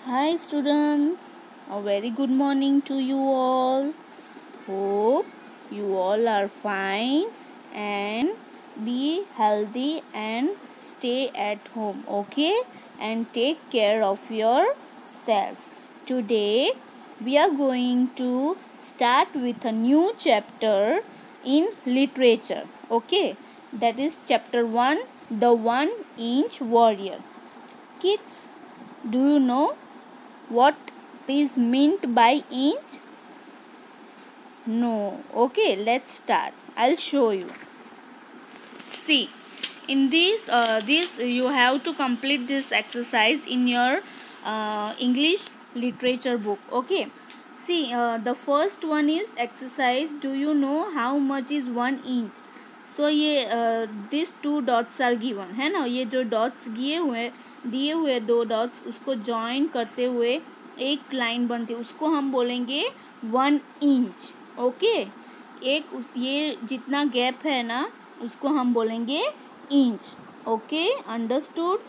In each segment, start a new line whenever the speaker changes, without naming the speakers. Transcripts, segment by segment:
Hi students, a very good morning to you all. Hope you all are fine and be healthy and stay at home, okay? And take care of yourself. Today we are going to start with a new chapter in literature, okay? That is chapter 1, The 1-Inch Warrior. Kids, do you know what is meant by inch? No. Okay, let's start. I'll show you. See, in this you have to complete this exercise in your English literature book. Okay. See, the first one is exercise. Do you know how much is 1 inch? सो ये this 2 dots are given है ना. ये जो dots दिए हुए 2 dots उसको join करते हुए एक लाइन बनती है, उसको हम बोलेंगे 1 इंच. ओके, ये जितना गैप है ना उसको हम बोलेंगे inch. Okay, understood.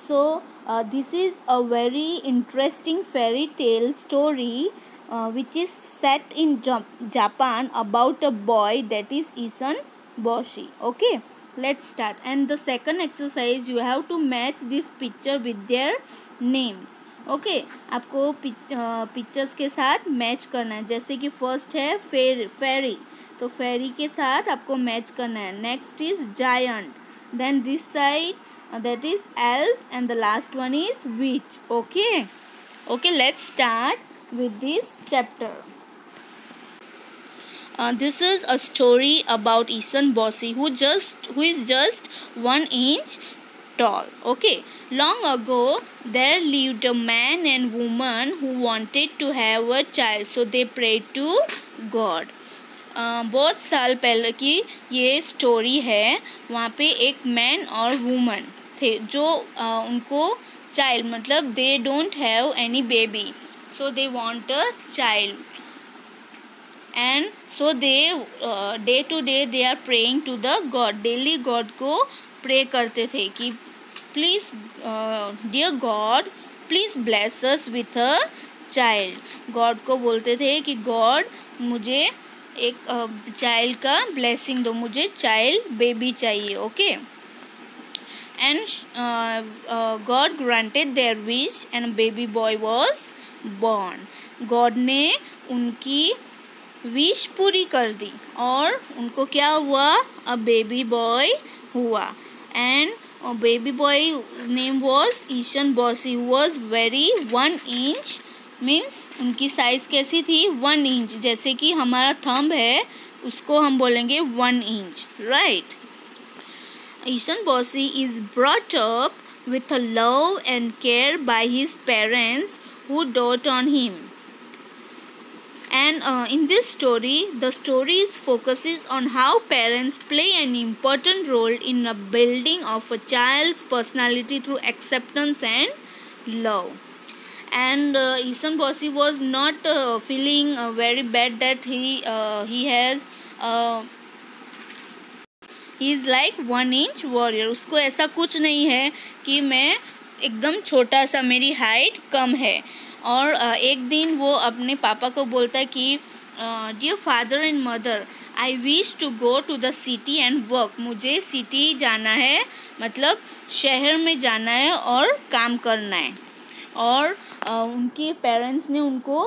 So this is a very interesting fairy tale story which is set in Japan about a boy that is Isan Boshi. Okay, let's start. And the second exercise, you have to match this picture with their names. Okay, आपको pictures के साथ match करना है. जैसे कि first है फेरी, तो फेरी के साथ आपको मैच करना है. Next is giant, then this side that is elf, and the last one is witch. Okay, let's start with this chapter. This is a story about Isan Boshi who is just 1 inch tall. Okay, long ago there lived a man and woman who wanted to have a child, so they prayed to God. बहुत साल पहले की ये story है. वहाँ पे एक man और वुमन थे जो उनको चाइल्ड मतलब they don't have any baby, so they want a child. And so they day to day they are praying to the god. Daily god को प्रे करते थे कि please dear god please bless us with a child. God को बोलते थे कि God मुझे एक चाइल्ड का ब्लेसिंग दो, मुझे चाइल्ड बेबी चाहिए. Okay, and god granted their wish and baby boy was born. God ने उनकी विश पूरी कर दी और उनको क्या हुआ, अ बेबी बॉय हुआ. And baby boy name was Ishan bossy, who was very 1 inch. Means उनकी साइज़ कैसी थी, 1 इंच. जैसे कि हमारा थंब है उसको हम बोलेंगे 1 inch, right. Ishan bossy is brought up with a love and care by his parents who dote on him. And in this story, the story focuses on how parents play an important role in the building of a child's personality through acceptance and love. And Isan Boshi was not feeling very bad that he is like 1 inch warrior. उसको ऐसा कुछ नहीं है कि मैं एकदम छोटा सा, मेरी हाइट कम है. और एक दिन वो अपने पापा को बोलता है कि dear father and mother, I wish to go to the city and work. मुझे सिटी जाना है, मतलब शहर में जाना है और काम करना है. और उनके पेरेंट्स ने उनको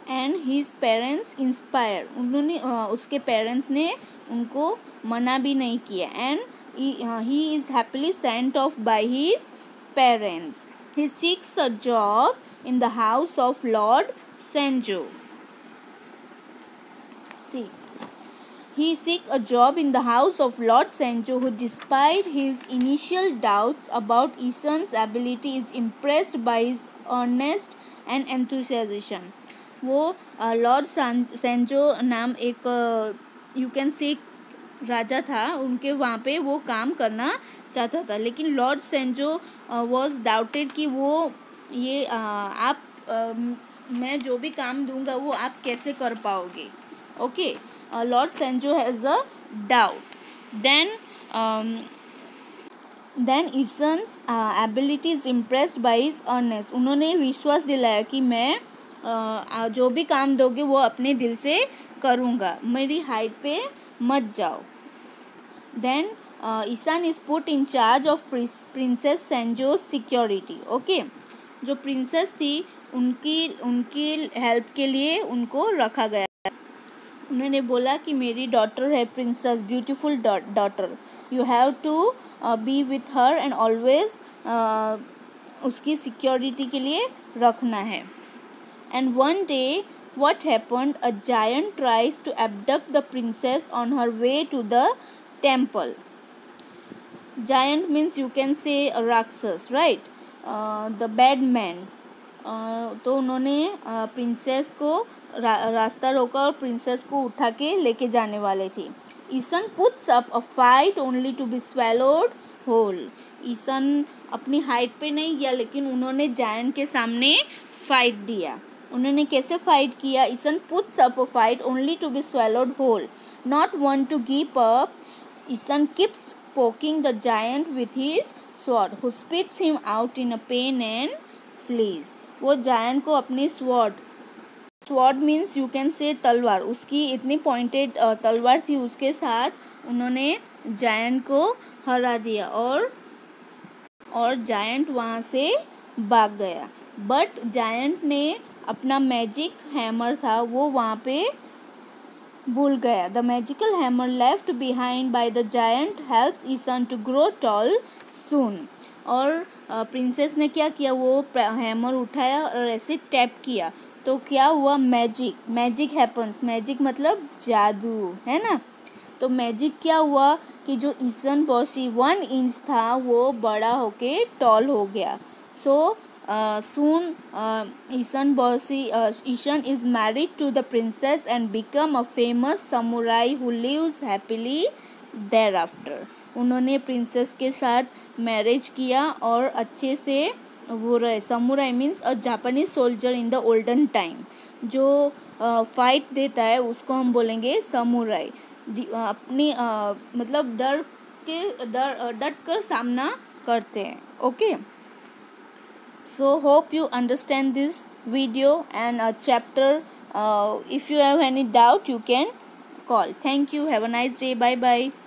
एंड हीज पेरेंट्स इंस्पायर, उन्होंने उसके पेरेंट्स ने उनको मना भी नहीं किया. And he is happily sent off by his parents. He seeks a job in the house of lord Sancho. See, he seek a job in the house of Lord Sancho, who despite his initial doubts about Isan's ability is impressed by his earnest and enthusiasm. वो Lord Sancho नाम एक you can say राजा था, उनके वहाँ पे वो काम करना चाहता था. लेकिन लॉर्ड सेंचो वॉज डाउटेड कि वो ये आप मैं जो भी काम दूंगा वो आप कैसे कर पाओगे. Okay, Lord Sancho has a doubt. Then then Eason's ability is impressed by his earnest. उन्होंने विश्वास दिलाया कि मैं जो भी काम दोगे वो अपने दिल से करूँगा, मेरी हाइट पे मत जाओ. Then Ishan is put in charge of princess सेंजोस सिक्योरिटी. ओके, जो प्रिंसेस थी उनकी उनकी हेल्प के लिए उनको रखा गया. उन्होंने बोला कि मेरी डॉटर है princess, beautiful daughter, you have to be with her and always उसकी सिक्योरिटी के लिए रखना है. And one day what happened, a giant tries to abduct the princess on her way to the temple. Giant means you can say a Rakshas, right? The bad man. तो उन्होंने princess को रास्ता रोका और प्रिंसेस को उठा के लेके जाने वाले थे. Eason puts up a fight only to be swallowed whole. Eason अपनी हाइट पे नहीं गया, लेकिन उन्होंने जायंट के सामने फाइट दिया. उन्होंने कैसे फाइट किया? Eason puts up a fight only to be swallowed whole, not want to give up. Eason keeps poking the giant with his sword, who spits him out in a pain and flees. वो giant को अपनी sword means you can say तलवार, उसकी इतनी pointed तलवार थी, उसके साथ उन्होंने giant को हरा दिया और giant वहाँ से भाग गया. बट giant ने अपना मैजिक हैमर था वो वहाँ पे भूल गया. The magical hammer left behind by the giant helps Eason to grow tall soon. और प्रिंसेस ने क्या किया, वो हैमर उठाया और ऐसे टैप किया तो क्या हुआ? Magic happens. मैजिक मतलब जादू, है ना. तो मैजिक क्या हुआ कि जो ईसन बॉसी 1 इंच था वो बड़ा होके टॉल हो गया. सो soon Ishan is married to the princess and become a famous samurai who lives happily thereafter. उन्होंने प्रिंसेस के साथ मैरिज किया और अच्छे से वो रहे. Samurai means a Japanese soldier in the olden time. जो फाइट देता है उसको हम बोलेंगे समुराई. अपनी मतलब डट कर सामना करते हैं. Okay, so hope you understand this video and chapter. If you have any doubt you can call. Thank you. Have a nice day. Bye bye.